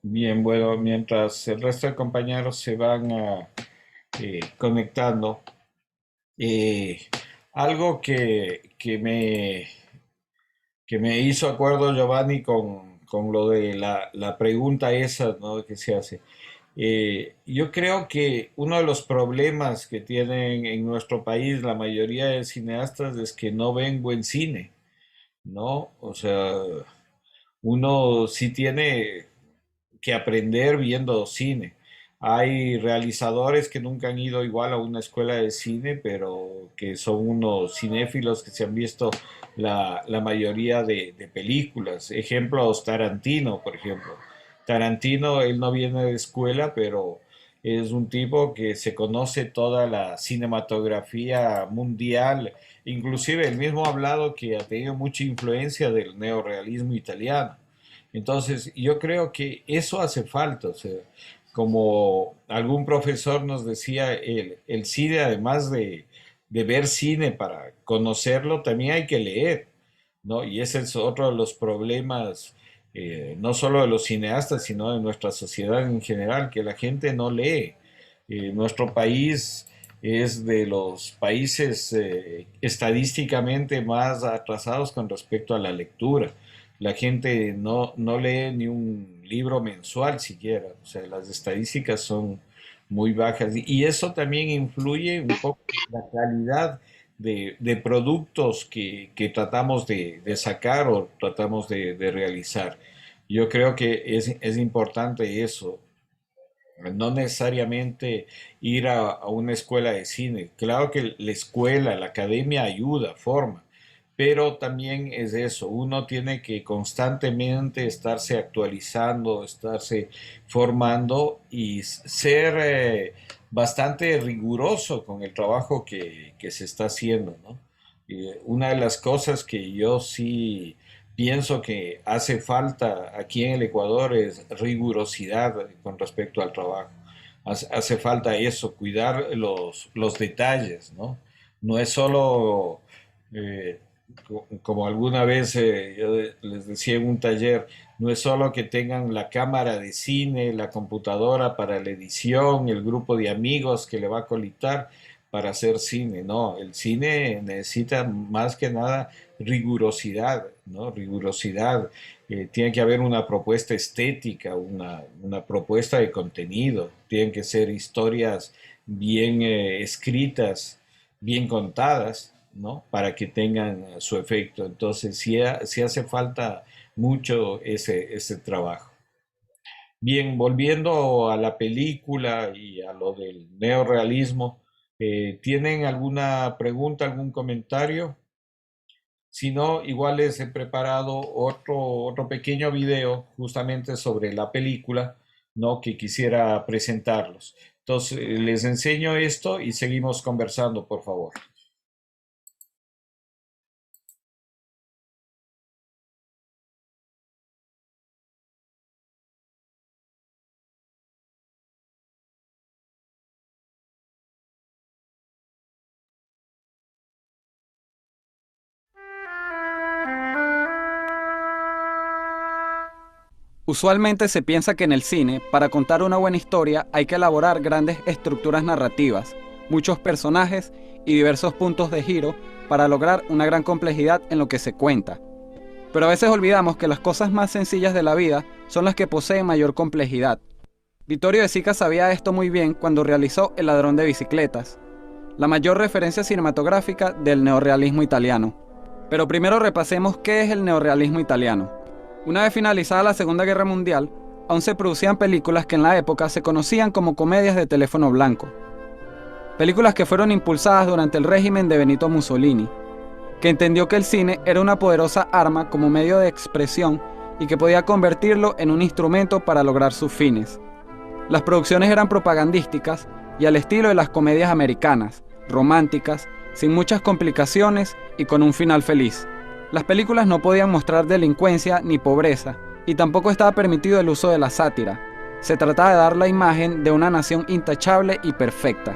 Bien, bueno, mientras el resto de compañeros se van conectando, eh, algo que me hizo acuerdo Giovanni con lo de la pregunta esa, ¿no? Que se hace. Yo creo que uno de los problemas que tienen en nuestro país la mayoría de cineastas es que no ven buen cine, ¿no? O sea, uno sí tiene que aprender viendo cine. Hay realizadores que nunca han ido igual a una escuela de cine, pero que son unos cinéfilos que se han visto la mayoría de películas. Ejemplos, Tarantino, por ejemplo. Tarantino, él no viene de escuela, pero es un tipo que se conoce toda la cinematografía mundial. Inclusive él mismo ha hablado que ha tenido mucha influencia del neorrealismo italiano. Entonces, yo creo que eso hace falta. O sea, como algún profesor nos decía, el cine, además de ver cine para conocerlo, también hay que leer, ¿no? Y ese es otro de los problemas, no solo de los cineastas, sino de nuestra sociedad en general, que la gente no lee. Nuestro país es de los países estadísticamente más atrasados con respecto a la lectura. La gente no lee ni un libro mensual siquiera, o sea, las estadísticas son muy bajas y eso también influye un poco en la calidad de productos que tratamos de sacar o tratamos de realizar. Yo creo que es importante eso, no necesariamente ir a una escuela de cine. Claro que la escuela, la academia ayuda, forma, pero también es eso, uno tiene que constantemente estarse actualizando, estarse formando y ser bastante riguroso con el trabajo que se está haciendo, ¿no? Una de las cosas que yo sí pienso que hace falta aquí en el Ecuador es rigurosidad con respecto al trabajo. Hace falta eso, cuidar los detalles, ¿no? No es solo, eh, como alguna vez yo les decía en un taller, no es solo que tengan la cámara de cine, la computadora para la edición, el grupo de amigos que le va a colitar para hacer cine, no, el cine necesita más que nada rigurosidad, ¿no? Rigurosidad. Tiene que haber una propuesta estética, una propuesta de contenido, tienen que ser historias bien escritas, bien contadas, ¿no? Para que tengan su efecto. Entonces, sí hace falta mucho ese trabajo. Bien, volviendo a la película y a lo del neorrealismo, ¿tienen alguna pregunta, algún comentario? Si no, igual les he preparado otro pequeño video justamente sobre la película, ¿no? Que quisiera presentarlos. Entonces, les enseño esto y seguimos conversando, por favor. Usualmente se piensa que en el cine, para contar una buena historia, hay que elaborar grandes estructuras narrativas, muchos personajes y diversos puntos de giro para lograr una gran complejidad en lo que se cuenta. Pero a veces olvidamos que las cosas más sencillas de la vida son las que poseen mayor complejidad. Vittorio De Sica sabía esto muy bien cuando realizó El ladrón de bicicletas, la mayor referencia cinematográfica del neorrealismo italiano. Pero primero repasemos qué es el neorrealismo italiano. Una vez finalizada la Segunda Guerra Mundial, aún se producían películas que en la época se conocían como comedias de teléfono blanco. Películas que fueron impulsadas durante el régimen de Benito Mussolini, que entendió que el cine era una poderosa arma como medio de expresión y que podía convertirlo en un instrumento para lograr sus fines. Las producciones eran propagandísticas y al estilo de las comedias americanas, románticas, sin muchas complicaciones y con un final feliz. Las películas no podían mostrar delincuencia ni pobreza, y tampoco estaba permitido el uso de la sátira. Se trataba de dar la imagen de una nación intachable y perfecta.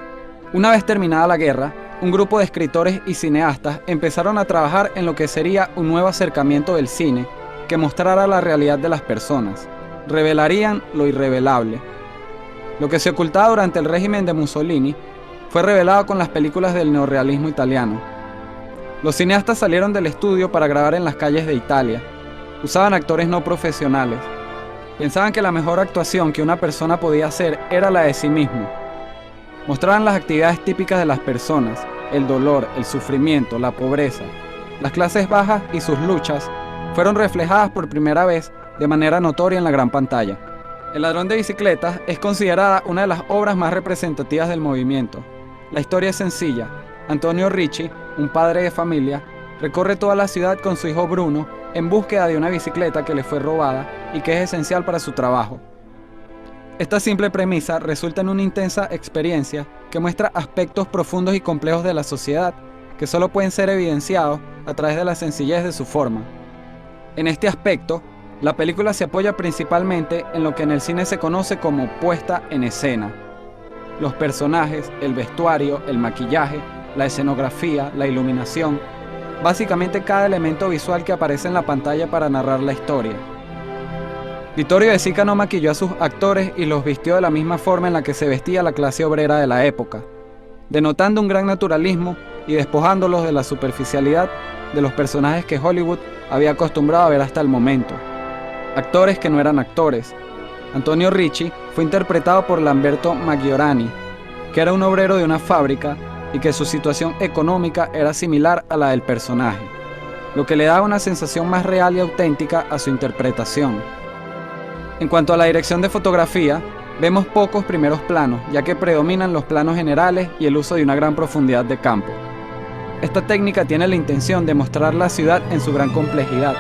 Una vez terminada la guerra, un grupo de escritores y cineastas empezaron a trabajar en lo que sería un nuevo acercamiento del cine que mostrara la realidad de las personas. Revelarían lo irrevelable. Lo que se ocultaba durante el régimen de Mussolini fue revelado con las películas del neorrealismo italiano. Los cineastas salieron del estudio para grabar en las calles de Italia. Usaban actores no profesionales. Pensaban que la mejor actuación que una persona podía hacer era la de sí mismo. Mostraban las actividades típicas de las personas, el dolor, el sufrimiento, la pobreza. Las clases bajas y sus luchas fueron reflejadas por primera vez de manera notoria en la gran pantalla. El ladrón de bicicletas es considerada una de las obras más representativas del movimiento. La historia es sencilla. Antonio Ricci, un padre de familia, recorre toda la ciudad con su hijo Bruno en búsqueda de una bicicleta que le fue robada y que es esencial para su trabajo. Esta simple premisa resulta en una intensa experiencia que muestra aspectos profundos y complejos de la sociedad que solo pueden ser evidenciados a través de la sencillez de su forma. En este aspecto, la película se apoya principalmente en lo que en el cine se conoce como puesta en escena. Los personajes, el vestuario, el maquillaje, la escenografía, la iluminación, básicamente cada elemento visual que aparece en la pantalla para narrar la historia. Vittorio De Sica no maquilló a sus actores y los vistió de la misma forma en la que se vestía la clase obrera de la época, denotando un gran naturalismo y despojándolos de la superficialidad de los personajes que Hollywood había acostumbrado a ver hasta el momento. Actores que no eran actores. Antonio Ricci fue interpretado por Lamberto Maggiorani, que era un obrero de una fábrica y que su situación económica era similar a la del personaje, lo que le daba una sensación más real y auténtica a su interpretación. En cuanto a la dirección de fotografía, vemos pocos primeros planos, ya que predominan los planos generales y el uso de una gran profundidad de campo. Esta técnica tiene la intención de mostrar la ciudad en su gran complejidad,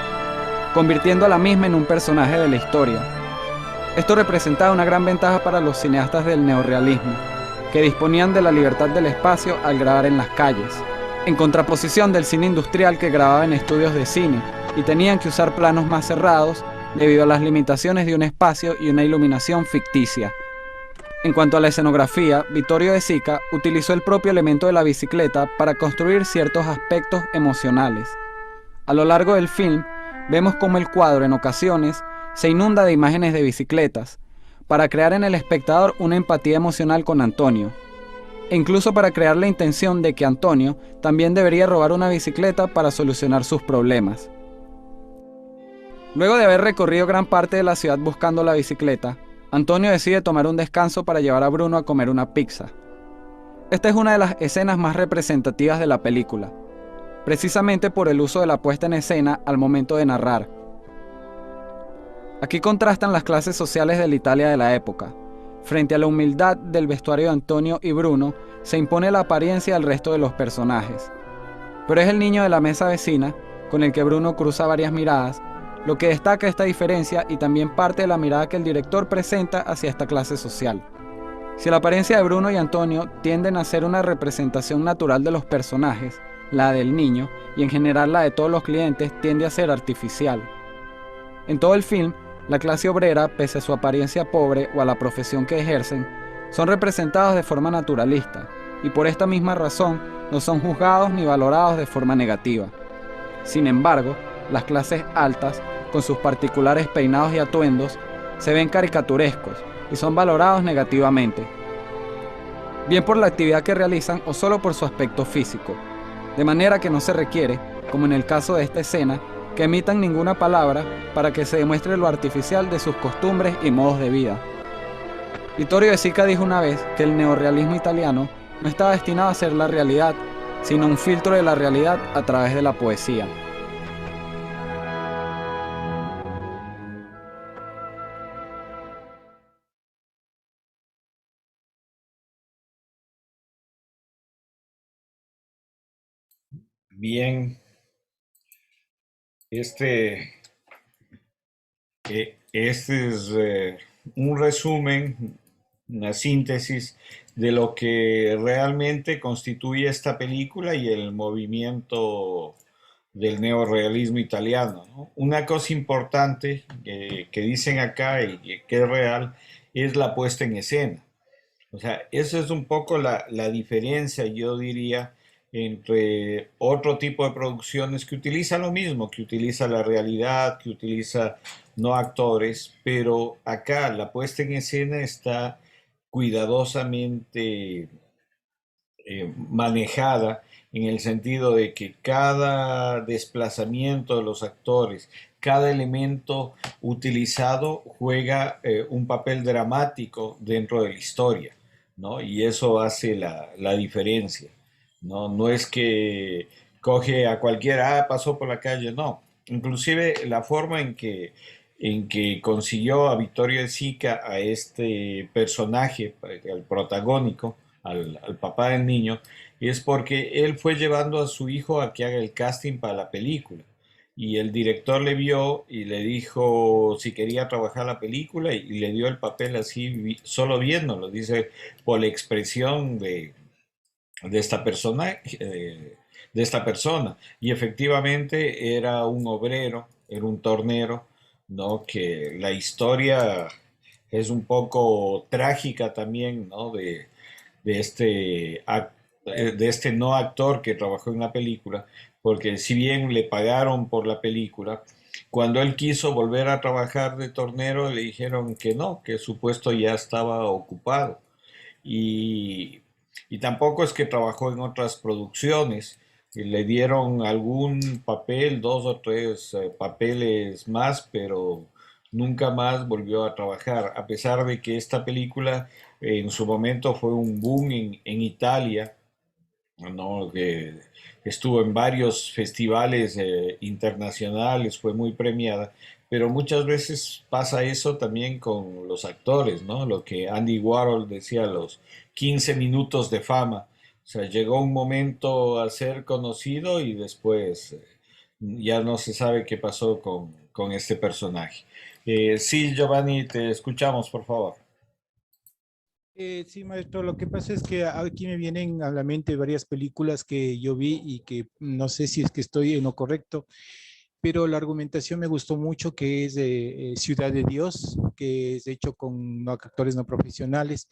convirtiendo a la misma en un personaje de la historia. Esto representaba una gran ventaja para los cineastas del neorrealismo, que disponían de la libertad del espacio al grabar en las calles, en contraposición del cine industrial que grababa en estudios de cine y tenían que usar planos más cerrados debido a las limitaciones de un espacio y una iluminación ficticia. En cuanto a la escenografía, Vittorio De Sica utilizó el propio elemento de la bicicleta para construir ciertos aspectos emocionales. A lo largo del film, vemos cómo el cuadro en ocasiones se inunda de imágenes de bicicletas, para crear en el espectador una empatía emocional con Antonio, e incluso para crear la intención de que Antonio también debería robar una bicicleta para solucionar sus problemas. Luego de haber recorrido gran parte de la ciudad buscando la bicicleta, Antonio decide tomar un descanso para llevar a Bruno a comer una pizza. Esta es una de las escenas más representativas de la película, precisamente por el uso de la puesta en escena al momento de narrar. Aquí contrastan las clases sociales de la Italia de la época. Frente a la humildad del vestuario de Antonio y Bruno, se impone la apariencia del resto de los personajes. Pero es el niño de la mesa vecina, con el que Bruno cruza varias miradas, lo que destaca esta diferencia y también parte de la mirada que el director presenta hacia esta clase social. Si la apariencia de Bruno y Antonio tienden a ser una representación natural de los personajes, la del niño, y en general la de todos los clientes, tiende a ser artificial. En todo el film, la clase obrera, pese a su apariencia pobre o a la profesión que ejercen, son representados de forma naturalista, y por esta misma razón no son juzgados ni valorados de forma negativa. Sin embargo, las clases altas, con sus particulares peinados y atuendos, se ven caricaturescos y son valorados negativamente, bien por la actividad que realizan o solo por su aspecto físico, de manera que no se requiere, como en el caso de esta escena, que emitan ninguna palabra para que se demuestre lo artificial de sus costumbres y modos de vida. Vittorio De Sica dijo una vez que el neorrealismo italiano no estaba destinado a ser la realidad, sino un filtro de la realidad a través de la poesía. Bien, este, este es un resumen, una síntesis de lo que realmente constituye esta película y el movimiento del neorrealismo italiano, ¿no? Una cosa importante que dicen acá y que es real es la puesta en escena. O sea, eso es un poco la diferencia, yo diría, entre otro tipo de producciones que utiliza lo mismo, que utiliza la realidad, que utiliza no actores, pero acá la puesta en escena está cuidadosamente manejada en el sentido de que cada desplazamiento de los actores, cada elemento utilizado juega un papel dramático dentro de la historia, ¿no? Y eso hace la diferencia, ¿no? No es que coge a cualquiera, ah, pasó por la calle, no. Inclusive la forma en que consiguió a Vittorio De Sica a este personaje, el protagónico, al papá del niño, es porque él fue llevando a su hijo a que haga el casting para la película. Y el director le vio y le dijo si quería trabajar la película y le dio el papel así, solo viéndolo, dice, por la expresión de esta persona, de esta persona. Y efectivamente era un obrero, era un tornero, ¿no? Que la historia es un poco trágica también, ¿no? De este, de este no actor que trabajó en la película, porque si bien le pagaron por la película, cuando él quiso volver a trabajar de tornero, le dijeron que no, que su puesto ya estaba ocupado. Y, y tampoco es que trabajó en otras producciones. Le dieron algún papel, dos o tres papeles más, pero nunca más volvió a trabajar, a pesar de que esta película en su momento fue un boom en Italia, ¿no? Que estuvo en varios festivales internacionales, fue muy premiada, pero muchas veces pasa eso también con los actores, ¿no? Lo que Andy Warhol decía, los 15 minutos de fama. O sea, llegó un momento a ser conocido y después ya no se sabe qué pasó con este personaje. Sí, Giovanni, te escuchamos, por favor. Sí, maestro, lo que pasa es que aquí me vienen a la mente varias películas que yo vi y que no sé si es que estoy en lo correcto, pero la argumentación me gustó mucho, que es de Ciudad de Dios, que es hecho con actores no profesionales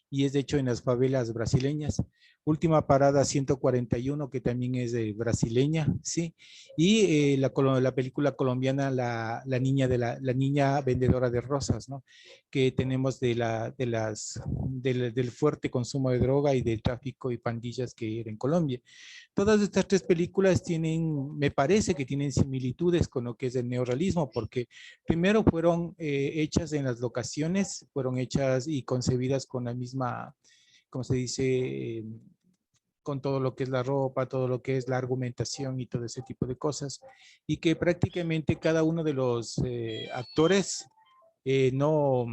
y es de hecho en las favelas brasileñas. Última Parada 141, que también es de brasileña, sí. Y la película colombiana, la niña la niña vendedora de rosas, ¿no? Que tenemos del fuerte consumo de droga y del tráfico y pandillas que era en Colombia. Todas estas tres películas tienen, me parece que tienen similitudes con lo que es el neorrealismo, porque primero fueron hechas en las locaciones, fueron hechas y concebidas con la misma, como se dice, con todo lo que es la ropa, todo lo que es la argumentación y todo ese tipo de cosas, y que prácticamente cada uno de los actores no,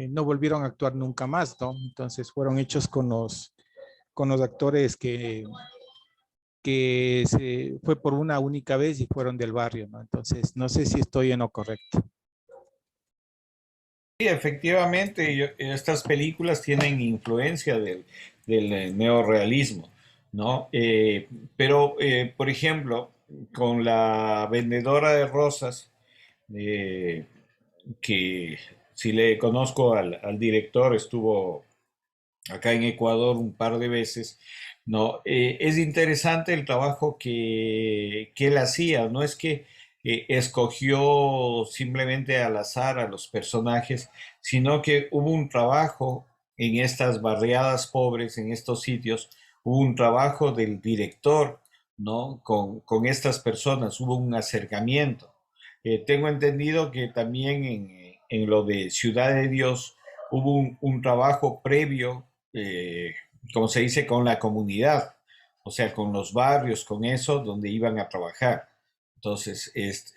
no volvieron a actuar nunca más, ¿no? Entonces fueron hechos con los actores que se fue por una única vez y fueron del barrio, ¿no? Entonces, no sé si estoy en lo correcto. Sí, efectivamente, estas películas tienen influencia del neorrealismo, ¿no? Pero, por ejemplo, con la vendedora de rosas, eh, que si le conozco al director, estuvo acá en Ecuador un par de veces, ¿no? Es interesante el trabajo que él hacía, no es que escogió simplemente al azar a los personajes, sino que hubo un trabajo en estas barriadas pobres, en estos sitios, hubo un trabajo del director, ¿no? Con estas personas, hubo un acercamiento. Tengo entendido que también en lo de Ciudad de Dios hubo un trabajo previo, como se dice, con la comunidad, o sea, con los barrios, con eso, donde iban a trabajar. Entonces,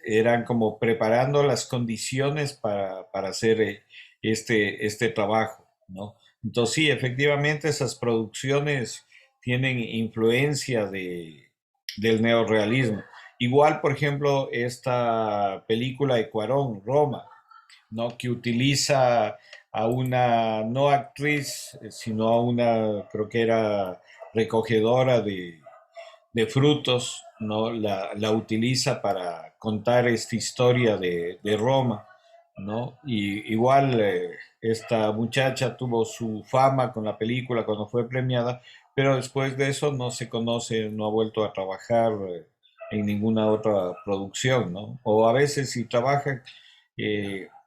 eran como preparando las condiciones para hacer este trabajo, ¿no? Entonces, sí, efectivamente, esas producciones tienen influencia del neorrealismo. Igual, por ejemplo, esta película de Cuarón, Roma, ¿no? Que utiliza a una no actriz, sino a una, creo que era recogedora de frutos, ¿no? La utiliza para contar esta historia de Roma, ¿no? Y igual esta muchacha tuvo su fama con la película cuando fue premiada, pero después de eso no se conoce, no ha vuelto a trabajar en ninguna otra producción, ¿no? O a veces si trabaja,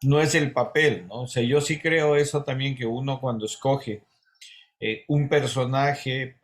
no es el papel, ¿no? O sea, yo sí creo eso también que uno cuando escoge un personaje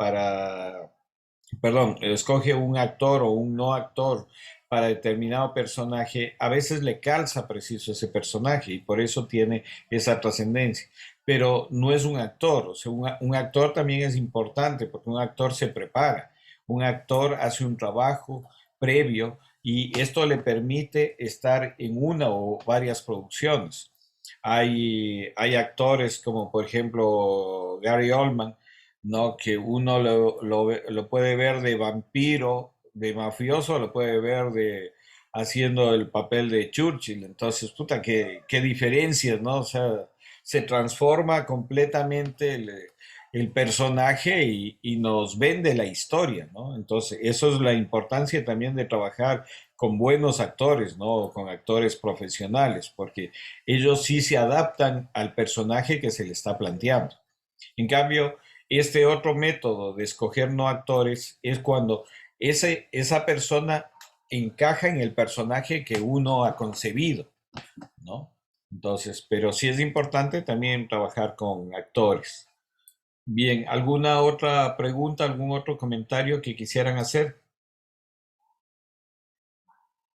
perdón, escoge un actor o un no actor para determinado personaje, a veces le calza preciso ese personaje y por eso tiene esa trascendencia. Pero no es un actor, o sea, un actor también es importante porque un actor se prepara, un actor hace un trabajo previo y esto le permite estar en una o varias producciones. Hay actores como por ejemplo Gary Oldman, ¿no? Que uno lo puede ver de vampiro, de mafioso, lo puede ver haciendo el papel de Churchill. Entonces, puta, qué diferencias, ¿no? O sea, se transforma completamente el personaje y nos vende la historia, ¿no? Entonces, eso es la importancia también de trabajar con buenos actores, ¿no? Con actores profesionales, porque ellos sí se adaptan al personaje que se le está planteando. En cambio, este otro método de escoger no actores es cuando esa persona encaja en el personaje que uno ha concebido, ¿no? Entonces, pero sí es importante también trabajar con actores. Bien, ¿alguna otra pregunta, algún otro comentario que quisieran hacer?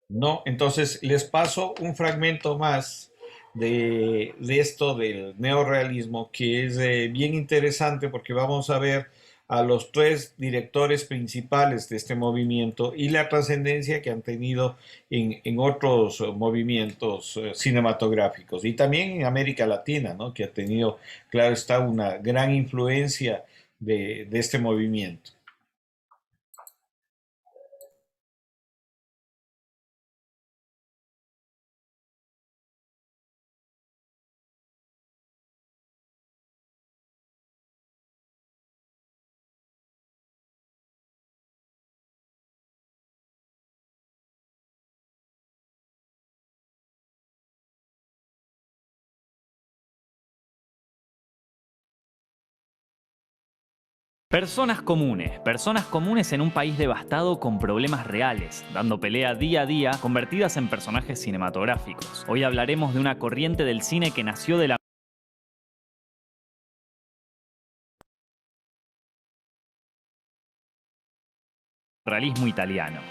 No, entonces les paso un fragmento más de esto del neorrealismo que es bien interesante porque vamos a ver a los tres directores principales de este movimiento y la trascendencia que han tenido en otros movimientos cinematográficos y también en América Latina, ¿no? Que ha tenido, claro está, una gran influencia de este movimiento. Personas comunes en un país devastado con problemas reales, dando pelea día a día, convertidas en personajes cinematográficos. Hoy hablaremos de una corriente del cine que nació de la realismo italiano.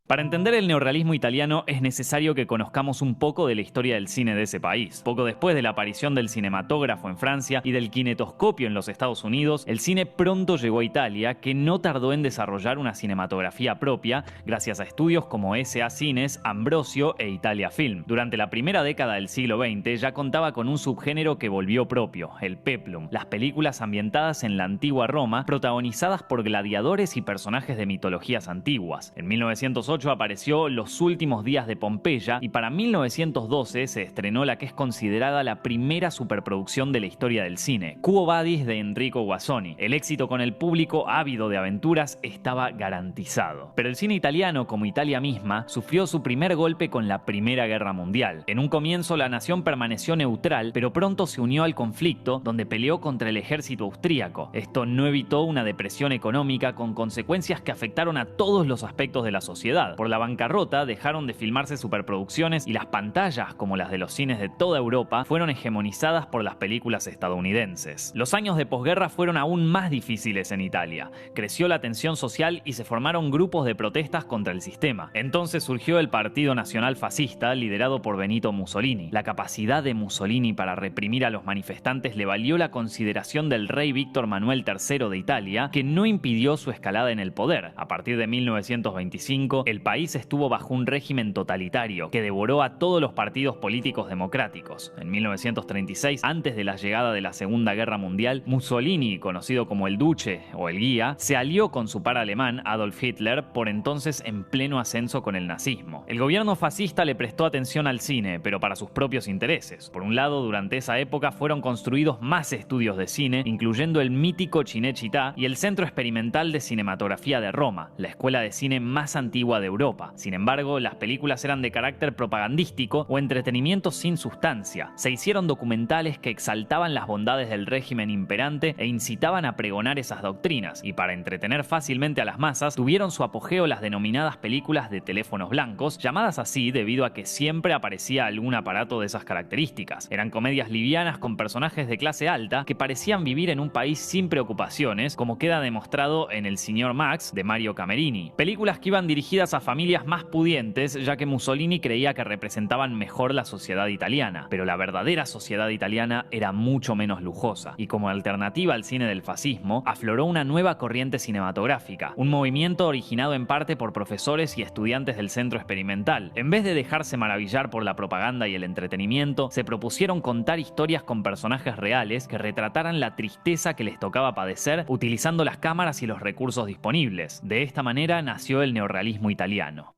Para entender el neorrealismo italiano es necesario que conozcamos un poco de la historia del cine de ese país. Poco después de la aparición del cinematógrafo en Francia y del kinetoscopio en los Estados Unidos, el cine pronto llegó a Italia, que no tardó en desarrollar una cinematografía propia gracias a estudios como S.A. Cines, Ambrosio e Italia Film. Durante la primera década del siglo XX ya contaba con un subgénero que volvió propio, el peplum, las películas ambientadas en la antigua Roma, protagonizadas por gladiadores y personajes de mitologías antiguas. En 1908 apareció Los últimos días de Pompeya y para 1912 se estrenó la que es considerada la primera superproducción de la historia del cine, Quo Vadis de Enrico Guasoni. El éxito con el público ávido de aventuras estaba garantizado. Pero el cine italiano, como Italia misma, sufrió su primer golpe con la Primera Guerra Mundial. En un comienzo la nación permaneció neutral, pero pronto se unió al conflicto, donde peleó contra el ejército austríaco. Esto no evitó una depresión económica con consecuencias que afectaron a todos los aspectos de la sociedad, ciudad. Por la bancarrota dejaron de filmarse superproducciones y las pantallas, como las de los cines de toda Europa, fueron hegemonizadas por las películas estadounidenses. Los años de posguerra fueron aún más difíciles en Italia. Creció la tensión social y se formaron grupos de protestas contra el sistema. Entonces surgió el Partido Nacional Fascista, liderado por Benito Mussolini. La capacidad de Mussolini para reprimir a los manifestantes le valió la consideración del rey Víctor Manuel III de Italia, que no impidió su escalada en el poder. A partir de 1925, el país estuvo bajo un régimen totalitario que devoró a todos los partidos políticos democráticos. En 1936, antes de la llegada de la Segunda Guerra Mundial, Mussolini, conocido como el Duce o el Guía, se alió con su par alemán Adolf Hitler, por entonces en pleno ascenso con el nazismo. El gobierno fascista le prestó atención al cine, pero para sus propios intereses. Por un lado, durante esa época fueron construidos más estudios de cine, incluyendo el mítico Cinecittà y el Centro Experimental de Cinematografía de Roma, la escuela de cine más antigua de Europa. Sin embargo, las películas eran de carácter propagandístico o entretenimiento sin sustancia. Se hicieron documentales que exaltaban las bondades del régimen imperante e incitaban a pregonar esas doctrinas, y para entretener fácilmente a las masas, tuvieron su apogeo las denominadas películas de teléfonos blancos, llamadas así debido a que siempre aparecía algún aparato de esas características. Eran comedias livianas con personajes de clase alta que parecían vivir en un país sin preocupaciones, como queda demostrado en El Señor Max de Mario Camerini. Películas que iban dirigidas a familias más pudientes, ya que Mussolini creía que representaban mejor la sociedad italiana, pero la verdadera sociedad italiana era mucho menos lujosa, y como alternativa al cine del fascismo, afloró una nueva corriente cinematográfica, un movimiento originado en parte por profesores y estudiantes del Centro Experimental. En vez de dejarse maravillar por la propaganda y el entretenimiento, se propusieron contar historias con personajes reales que retrataran la tristeza que les tocaba padecer utilizando las cámaras y los recursos disponibles. De esta manera nació el neorrealismo italiano.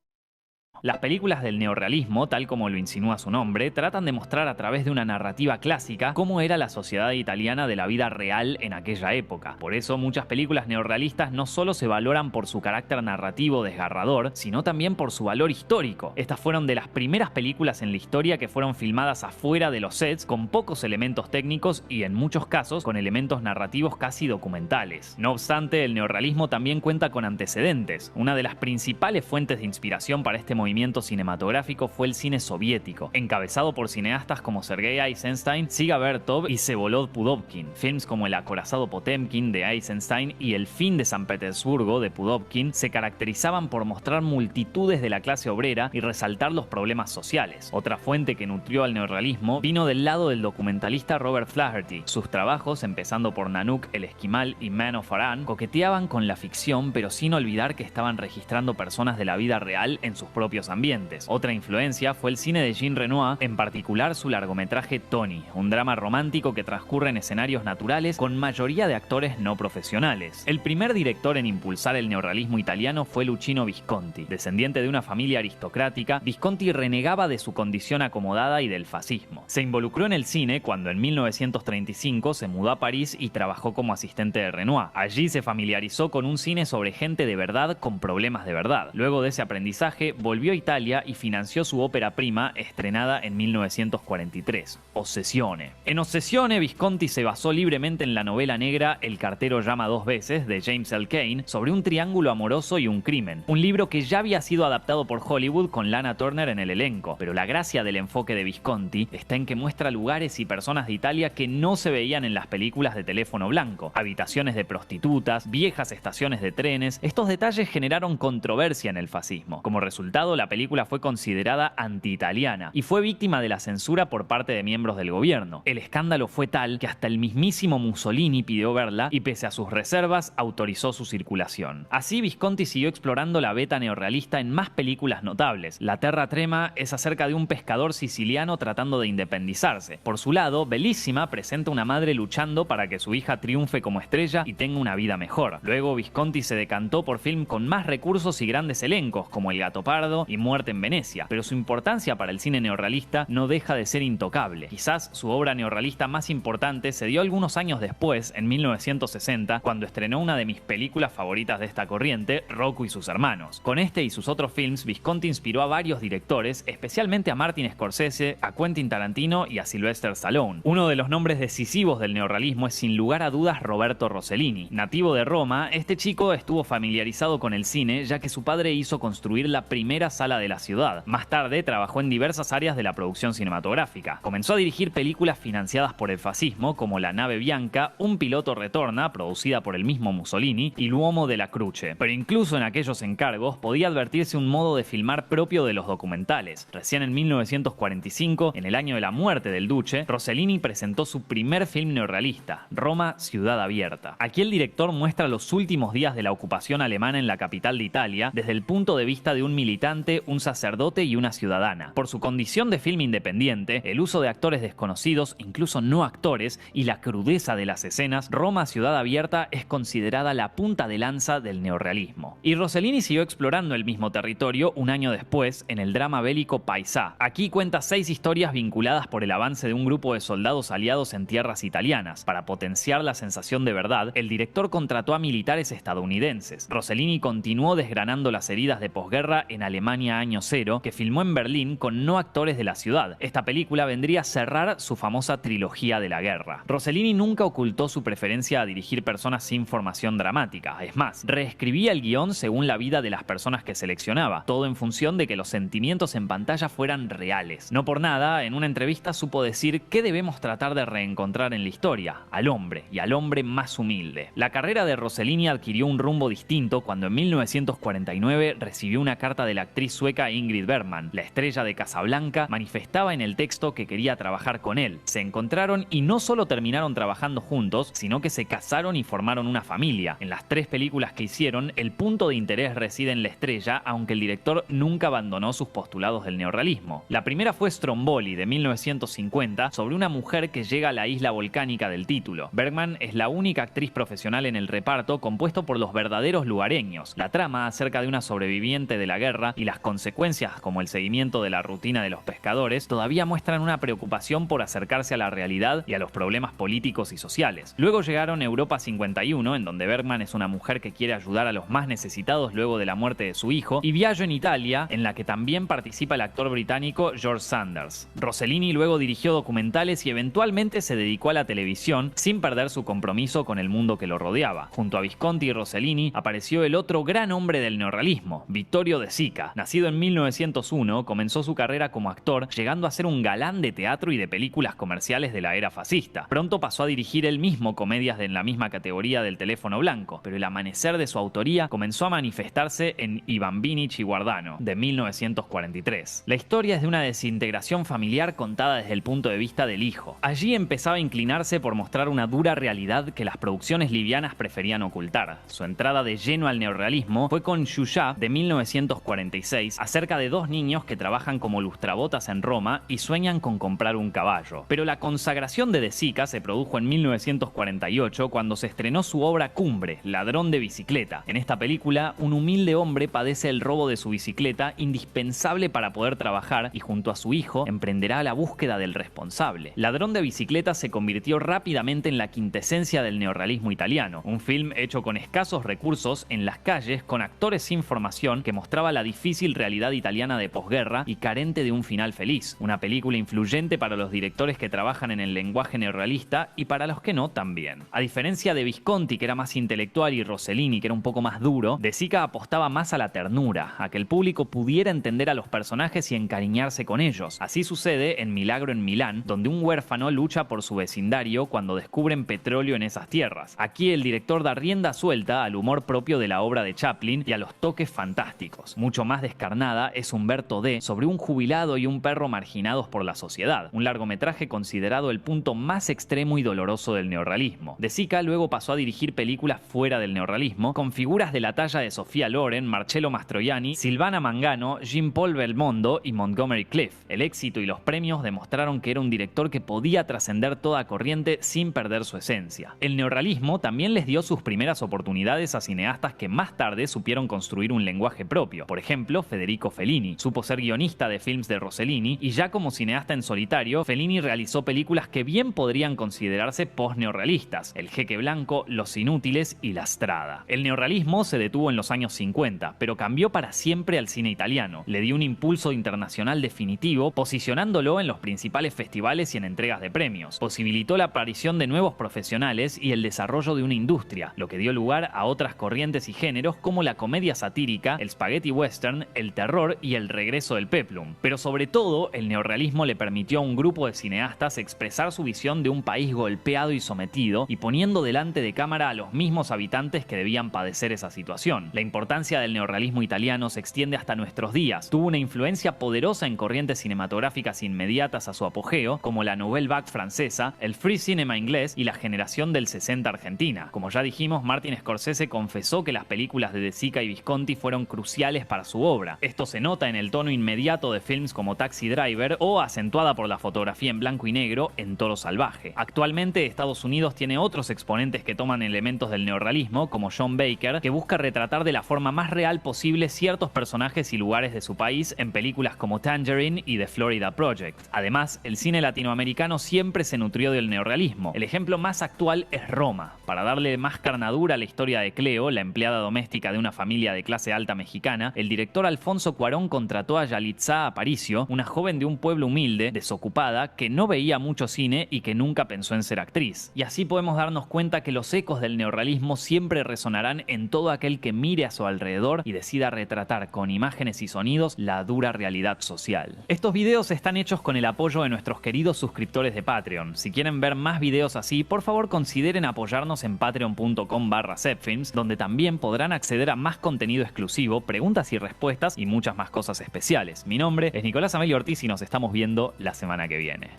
Las películas del neorrealismo, tal como lo insinúa su nombre, tratan de mostrar a través de una narrativa clásica cómo era la sociedad italiana de la vida real en aquella época. Por eso muchas películas neorrealistas no solo se valoran por su carácter narrativo desgarrador, sino también por su valor histórico. Estas fueron de las primeras películas en la historia que fueron filmadas afuera de los sets, con pocos elementos técnicos y en muchos casos con elementos narrativos casi documentales. No obstante, el neorrealismo también cuenta con antecedentes. Una de las principales fuentes de inspiración para este movimiento cinematográfico fue el cine soviético, encabezado por cineastas como Sergei Eisenstein, Dziga Vertov y Vsevolod Pudovkin. Films como El acorazado Potemkin de Eisenstein y El fin de San Petersburgo de Pudovkin se caracterizaban por mostrar multitudes de la clase obrera y resaltar los problemas sociales. Otra fuente que nutrió al neorrealismo vino del lado del documentalista Robert Flaherty. Sus trabajos, empezando por Nanook, El Esquimal y Man of Aran, coqueteaban con la ficción, pero sin olvidar que estaban registrando personas de la vida real en sus propios ambientes. Otra influencia fue el cine de Jean Renoir, en particular su largometraje Tony, un drama romántico que transcurre en escenarios naturales con mayoría de actores no profesionales. El primer director en impulsar el neorrealismo italiano fue Luchino Visconti. Descendiente de una familia aristocrática, Visconti renegaba de su condición acomodada y del fascismo. Se involucró en el cine cuando en 1935 se mudó a París y trabajó como asistente de Renoir. Allí se familiarizó con un cine sobre gente de verdad con problemas de verdad. Luego de ese aprendizaje, volvió a Italia y financió su ópera prima, estrenada en 1943, Ossessione. En Ossessione, Visconti se basó libremente en la novela negra El cartero llama dos veces, de James L. Cain, sobre un triángulo amoroso y un crimen. Un libro que ya había sido adaptado por Hollywood con Lana Turner en el elenco, pero la gracia del enfoque de Visconti está en que muestra lugares y personas de Italia que no se veían en las películas de teléfono blanco. Habitaciones de prostitutas, viejas estaciones de trenes. Estos detalles generaron controversia en el fascismo. Como resultado, la película fue considerada anti-italiana y fue víctima de la censura por parte de miembros del gobierno. El escándalo fue tal que hasta el mismísimo Mussolini pidió verla y, pese a sus reservas, autorizó su circulación. Así, Visconti siguió explorando la beta neorrealista en más películas notables. La Terra Trema es acerca de un pescador siciliano tratando de independizarse. Por su lado, Bellissima presenta una madre luchando para que su hija triunfe como estrella y tenga una vida mejor. Luego, Visconti se decantó por film con más recursos y grandes elencos, como El gato pardo, Mundo y Muerte en Venecia, pero su importancia para el cine neorrealista no deja de ser intocable. Quizás su obra neorrealista más importante se dio algunos años después, en 1960, cuando estrenó una de mis películas favoritas de esta corriente, Rocco y sus hermanos. Con este y sus otros films, Visconti inspiró a varios directores, especialmente a Martin Scorsese, a Quentin Tarantino y a Sylvester Stallone. Uno de los nombres decisivos del neorrealismo es sin lugar a dudas Roberto Rossellini. Nativo de Roma, este chico estuvo familiarizado con el cine ya que su padre hizo construir la primera sala de la ciudad. Más tarde trabajó en diversas áreas de la producción cinematográfica. Comenzó a dirigir películas financiadas por el fascismo como La nave bianca, Un piloto retorna, producida por el mismo Mussolini, y L'uomo della Croce. Pero incluso en aquellos encargos podía advertirse un modo de filmar propio de los documentales. Recién en 1945, en el año de la muerte del Duce, Rossellini presentó su primer film neorrealista, Roma, ciudad abierta. Aquí el director muestra los últimos días de la ocupación alemana en la capital de Italia desde el punto de vista de un militante, un sacerdote y una ciudadana. Por su condición de film independiente, el uso de actores desconocidos, incluso no actores, y la crudeza de las escenas, Roma, ciudad abierta es considerada la punta de lanza del neorrealismo. Y Rossellini siguió explorando el mismo territorio un año después en el drama bélico Paisà. Aquí cuenta 6 historias vinculadas por el avance de un grupo de soldados aliados en tierras italianas. Para potenciar la sensación de verdad, el director contrató a militares estadounidenses. Rossellini continuó desgranando las heridas de posguerra en Alemania Año Cero, que filmó en Berlín con no actores de la ciudad. Esta película vendría a cerrar su famosa trilogía de la guerra. Rossellini nunca ocultó su preferencia a dirigir personas sin formación dramática. Es más, reescribía el guión según la vida de las personas que seleccionaba, todo en función de que los sentimientos en pantalla fueran reales. No por nada, en una entrevista supo decir que debemos tratar de reencontrar en la historia, al hombre, y al hombre más humilde. La carrera de Rossellini adquirió un rumbo distinto cuando en 1949 recibió una carta de la actriz sueca Ingrid Bergman. La estrella de Casablanca manifestaba en el texto que quería trabajar con él. Se encontraron y no solo terminaron trabajando juntos, sino que se casaron y formaron una familia. En las 3 películas que hicieron, el punto de interés reside en la estrella, aunque el director nunca abandonó sus postulados del neorrealismo. La primera fue Stromboli, de 1950, sobre una mujer que llega a la isla volcánica del título. Bergman es la única actriz profesional en el reparto, compuesto por los verdaderos lugareños. La trama acerca de una sobreviviente de la guerra y las consecuencias, como el seguimiento de la rutina de los pescadores, todavía muestran una preocupación por acercarse a la realidad y a los problemas políticos y sociales. Luego llegaron Europa 51, en donde Bergman es una mujer que quiere ayudar a los más necesitados luego de la muerte de su hijo, y Viaggio en Italia, en la que también participa el actor británico George Sanders. Rossellini luego dirigió documentales y eventualmente se dedicó a la televisión sin perder su compromiso con el mundo que lo rodeaba. Junto a Visconti y Rossellini apareció el otro gran hombre del neorrealismo, Vittorio De Sica. Nacido en 1901, comenzó su carrera como actor, llegando a ser un galán de teatro y de películas comerciales de la era fascista. Pronto pasó a dirigir él mismo comedias en la misma categoría del Teléfono Blanco, pero el amanecer de su autoría comenzó a manifestarse en I bambini ci guardano, de 1943. La historia es de una desintegración familiar contada desde el punto de vista del hijo. Allí empezaba a inclinarse por mostrar una dura realidad que las producciones livianas preferían ocultar. Su entrada de lleno al neorrealismo fue con Giugià, de 1946, acerca de 2 niños que trabajan como lustrabotas en Roma y sueñan con comprar un caballo. Pero la consagración de De Sica se produjo en 1948 cuando se estrenó su obra cumbre, Ladrón de bicicleta. En esta película, un humilde hombre padece el robo de su bicicleta, indispensable para poder trabajar, y junto a su hijo emprenderá la búsqueda del responsable. Ladrón de bicicleta se convirtió rápidamente en la quintesencia del neorrealismo italiano, un film hecho con escasos recursos en las calles, con actores sin formación, que mostraba la difícil realidad italiana de posguerra y carente de un final feliz. Una película influyente para los directores que trabajan en el lenguaje neorrealista y para los que no también. A diferencia de Visconti, que era más intelectual, y Rossellini, que era un poco más duro, De Sica apostaba más a la ternura, a que el público pudiera entender a los personajes y encariñarse con ellos. Así sucede en Milagro en Milán, donde un huérfano lucha por su vecindario cuando descubren petróleo en esas tierras. Aquí el director da rienda suelta al humor propio de la obra de Chaplin y a los toques fantásticos. Mucho más descarnada es Umberto D, sobre un jubilado y un perro marginados por la sociedad, un largometraje considerado el punto más extremo y doloroso del neorrealismo. De Sica luego pasó a dirigir películas fuera del neorrealismo, con figuras de la talla de Sofía Loren, Marcello Mastroianni, Silvana Mangano, Jean-Paul Belmondo y Montgomery Clift. El éxito y los premios demostraron que era un director que podía trascender toda corriente sin perder su esencia. El neorrealismo también les dio sus primeras oportunidades a cineastas que más tarde supieron construir un lenguaje propio. Por ejemplo, ejemplo, Federico Fellini. Supo ser guionista de films de Rossellini y ya como cineasta en solitario, Fellini realizó películas que bien podrían considerarse post-neorrealistas: El Jeque Blanco, Los Inútiles y La Strada. El neorrealismo se detuvo en los años 50, pero cambió para siempre al cine italiano. Le dio un impulso internacional definitivo, posicionándolo en los principales festivales y en entregas de premios. Posibilitó la aparición de nuevos profesionales y el desarrollo de una industria, lo que dio lugar a otras corrientes y géneros como la comedia satírica, el spaghetti western, el terror y el regreso del peplum. Pero sobre todo, el neorrealismo le permitió a un grupo de cineastas expresar su visión de un país golpeado y sometido, y poniendo delante de cámara a los mismos habitantes que debían padecer esa situación. La importancia del neorrealismo italiano se extiende hasta nuestros días. Tuvo una influencia poderosa en corrientes cinematográficas inmediatas a su apogeo, como la Nouvelle Vague francesa, el Free Cinema inglés y la generación del 60 argentina. Como ya dijimos, Martin Scorsese confesó que las películas de De Sica y Visconti fueron cruciales para su obra. Esto se nota en el tono inmediato de films como Taxi Driver, o acentuada por la fotografía en blanco y negro en Toro Salvaje. Actualmente, Estados Unidos tiene otros exponentes que toman elementos del neorrealismo, como John Baker, que busca retratar de la forma más real posible ciertos personajes y lugares de su país en películas como Tangerine y The Florida Project. Además, el cine latinoamericano siempre se nutrió del neorrealismo. El ejemplo más actual es Roma. Para darle más carnadura a la historia de Cleo, la empleada doméstica de una familia de clase alta mexicana, el director Alfonso Cuarón contrató a Yalitza Aparicio, una joven de un pueblo humilde, desocupada, que no veía mucho cine y que nunca pensó en ser actriz. Y así podemos darnos cuenta que los ecos del neorrealismo siempre resonarán en todo aquel que mire a su alrededor y decida retratar con imágenes y sonidos la dura realidad social. Estos videos están hechos con el apoyo de nuestros queridos suscriptores de Patreon. Si quieren ver más videos así, por favor consideren apoyarnos en patreon.com/zepfilms, donde también podrán acceder a más contenido exclusivo, preguntas y respuestas y muchas más cosas especiales. Mi nombre es Nicolás Amelio Ortiz y nos estamos viendo la semana que viene.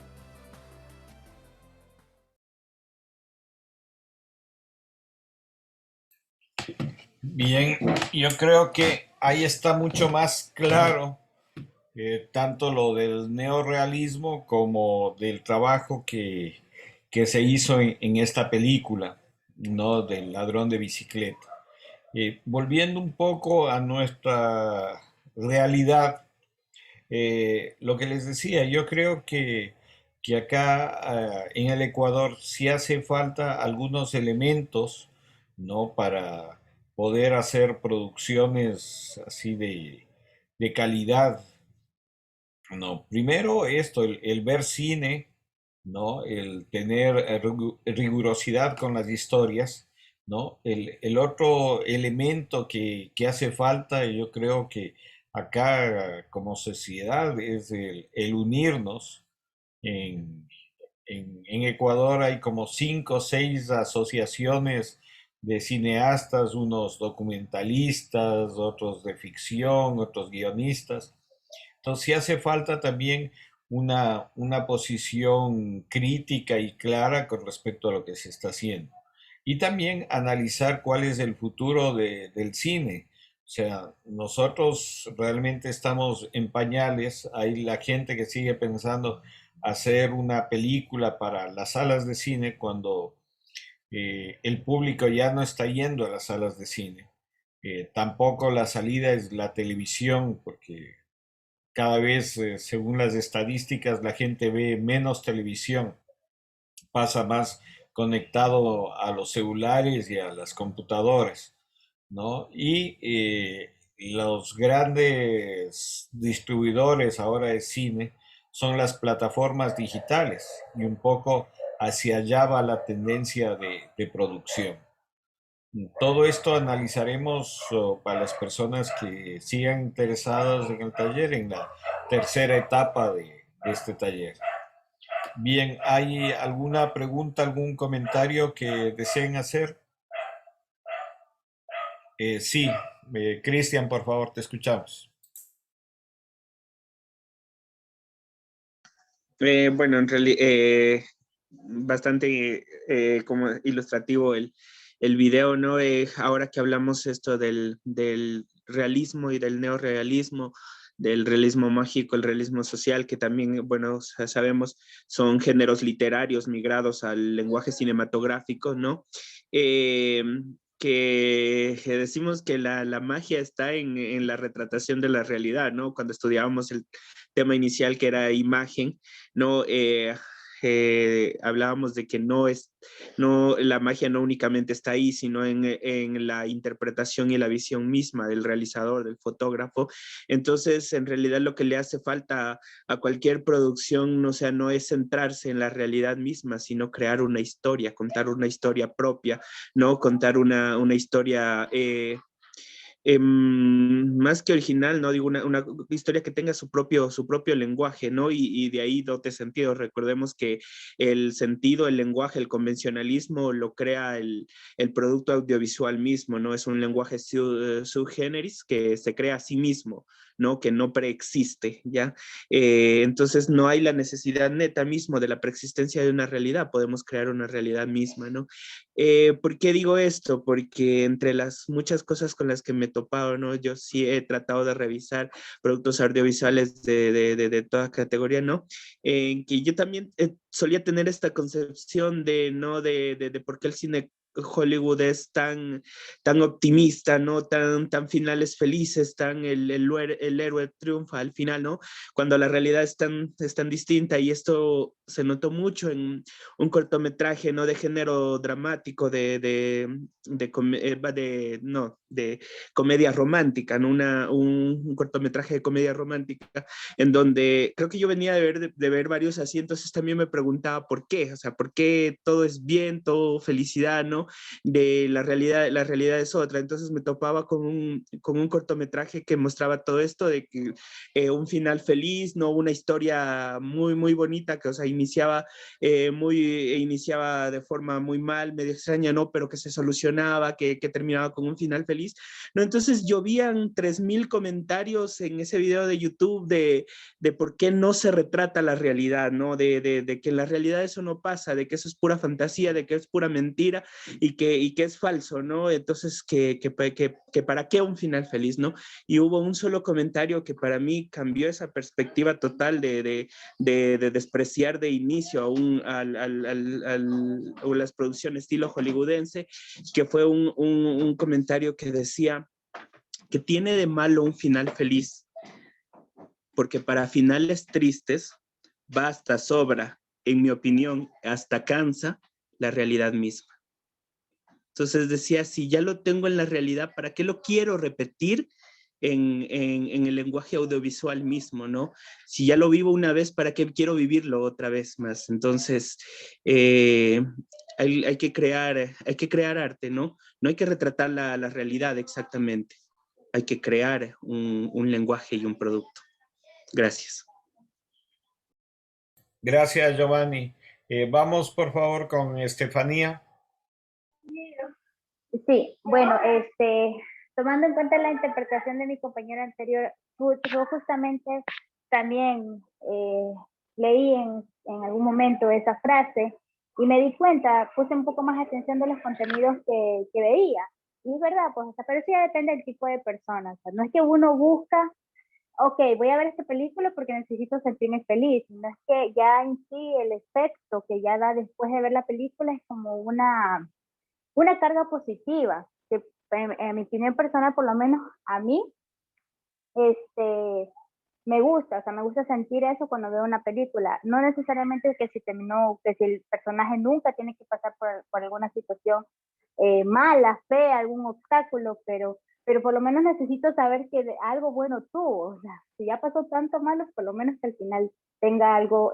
Bien, yo creo que ahí está mucho más claro tanto lo del neorrealismo como del trabajo que se hizo en esta película, ¿no? Del ladrón de bicicleta. Volviendo un poco a nuestra realidad, lo que les decía, yo creo que acá en el Ecuador sí hace falta algunos elementos, ¿no? Para poder hacer producciones así de calidad, ¿no? Primero esto, el ver cine, ¿no? El tener rigurosidad con las historias, ¿no? El otro elemento que hace falta, y yo creo que acá como sociedad, es el unirnos. En, en Ecuador hay como 5 o 6 asociaciones de cineastas, unos documentalistas, otros de ficción, otros guionistas. Entonces, sí hace falta también una posición crítica y clara con respecto a lo que se está haciendo. Y también analizar cuál es el futuro del cine. O sea, nosotros realmente estamos en pañales. Hay la gente que sigue pensando hacer una película para las salas de cine cuando el público ya no está yendo a las salas de cine. Tampoco la salida es la televisión, porque cada vez, según las estadísticas, la gente ve menos televisión, pasa más conectado a los celulares y a las computadoras, ¿no? Y los grandes distribuidores ahora de cine son las plataformas digitales, y un poco hacia allá va la tendencia de producción. Todo esto analizaremos para las personas que sigan interesadas en el taller, en la tercera etapa de este taller. Bien, ¿hay alguna pregunta, algún comentario que deseen hacer? Sí, Cristian, por favor, te escuchamos. Bueno, en realidad, bastante como ilustrativo el video, ¿no? Ahora que hablamos esto del realismo y del neorrealismo, del realismo mágico, el realismo social, que también, bueno, sabemos, son géneros literarios migrados al lenguaje cinematográfico, ¿no? que decimos que la magia está en la retratación de la realidad, ¿no? Cuando estudiábamos el tema inicial que era imagen, ¿no? Hablábamos de que no, la magia no únicamente está ahí, sino en la interpretación y la visión misma del realizador, del fotógrafo. Entonces, en realidad lo que le hace falta a cualquier producción, o sea, no es centrarse en la realidad misma, sino crear una historia, contar una historia propia, ¿no? Contar una historia más que original, ¿no? Digo, una historia que tenga su propio lenguaje, ¿no? Y de ahí dote sentido. Recordemos que el sentido, el lenguaje, el convencionalismo lo crea el producto audiovisual mismo, ¿no? Es un lenguaje subgéneris que se crea a sí mismo, ¿no? Que no preexiste, ¿ya? Entonces no hay la necesidad neta mismo de la preexistencia de una realidad, podemos crear una realidad misma, ¿no? ¿Por qué digo esto? Porque entre las muchas cosas con las que me he topado, ¿no? Yo sí he tratado de revisar productos audiovisuales de toda categoría, ¿no? En que yo también solía tener esta concepción de, ¿no? De por qué el cine Hollywood es tan optimista, ¿no? Tan finales felices, el héroe triunfa al final, ¿no? Cuando la realidad es tan distinta, y esto se notó mucho en un cortometraje, ¿no? De género dramático, de comedia romántica, ¿no? Un cortometraje de comedia romántica, en donde creo que yo venía de ver varios así, entonces también me preguntaba por qué, o sea, por qué todo es bien, todo felicidad, ¿no? De la realidad es otra. Entonces me topaba con un cortometraje que mostraba todo esto, de que un final feliz, ¿no? Una historia muy, muy bonita que, o sea, iniciaba de forma muy mal, medio extraña, ¿no? Pero que se solucionaba, que terminaba con un final feliz, ¿no? Entonces llovían 3000 comentarios en ese video de YouTube de por qué no se retrata la realidad, ¿no? De que en la realidad eso no pasa, de que eso es pura fantasía, de que es pura mentira y que es falso, ¿no? Entonces, que para qué un final feliz, ¿no? Y hubo un solo comentario que para mí cambió esa perspectiva total de despreciar de inicio a las producciones estilo hollywoodense, que fue un comentario que decía que tiene de malo un final feliz, porque para finales tristes basta, sobra, en mi opinión, hasta cansa la realidad misma. Entonces decía, si ya lo tengo en la realidad, ¿para qué lo quiero repetir en el lenguaje audiovisual mismo, ¿no? Si ya lo vivo una vez, ¿para qué quiero vivirlo otra vez más? Entonces, hay que crear arte, ¿no? No hay que retratar la realidad exactamente. Hay que crear un lenguaje y un producto. Gracias. Gracias, Giovanni. Vamos, por favor, con Estefanía. Sí, bueno, tomando en cuenta la interpretación de mi compañero anterior, yo justamente también leí en algún momento esa frase y me di cuenta, puse un poco más atención de los contenidos que veía. Y es verdad, pues, pero eso ya depende del tipo de personas. O sea, no es que uno busca, ok, voy a ver esta película porque necesito sentirme feliz, no es que ya en sí el efecto que ya da después de ver la película es como una carga positiva, que en mi opinión personal, por lo menos a mí, me gusta, o sea, me gusta sentir eso cuando veo una película. No necesariamente que si terminó, que si el personaje nunca tiene que pasar por alguna situación mala, fea, algún obstáculo, pero por lo menos necesito saber que algo bueno tuvo. O sea, si ya pasó tanto malo, por lo menos que al final tenga algo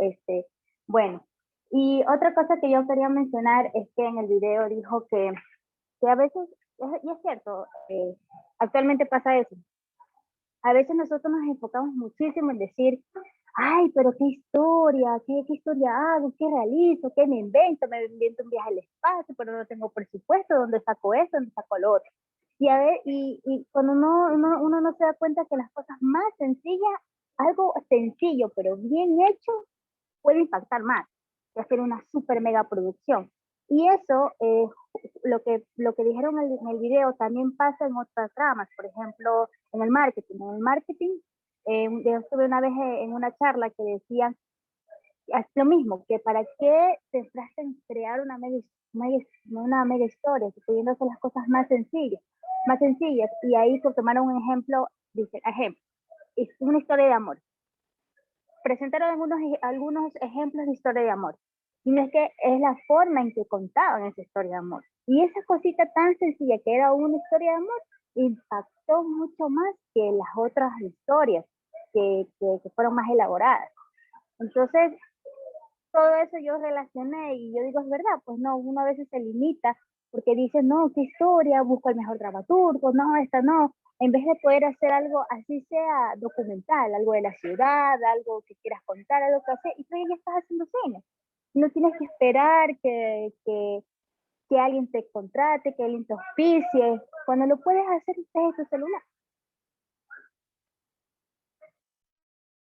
bueno. Y otra cosa que yo quería mencionar es que en el video dijo que a veces, y es cierto, actualmente pasa eso. A veces nosotros nos enfocamos muchísimo en decir, ay, pero qué historia hago, qué realizo, qué me invento un viaje al espacio, pero no tengo presupuesto, ¿dónde saco esto, dónde saco lo otro? Y cuando uno no se da cuenta que las cosas más sencillas, algo sencillo, pero bien hecho, puede impactar más que hacer una super mega producción. Y eso, lo que dijeron en el video también pasa en otras ramas, por ejemplo, en el marketing. En el marketing, yo estuve una vez en una charla que decían es lo mismo, que para qué te enfrascas en crear una mega una mega historia, pudiendo hacer las cosas más sencillas. Y ahí por tomar un ejemplo, dice, ejemplo, es una historia de amor. Presentaron algunos ejemplos de historia de amor. Y no es que es la forma en que contaban esa historia de amor. Y esa cosita tan sencilla que era una historia de amor impactó mucho más que las otras historias que fueron más elaboradas. Entonces, todo eso yo relacioné y yo digo, es verdad, pues no, uno a veces se limita porque dice, no, qué historia, busco el mejor dramaturgo, no, esta no. En vez de poder hacer algo así sea documental, algo de la ciudad, algo que quieras contar, algo que hacer, y tú ya estás haciendo cine. No tienes que esperar que alguien te contrate, que alguien te auspicie, cuando lo puedes hacer desde tu celular.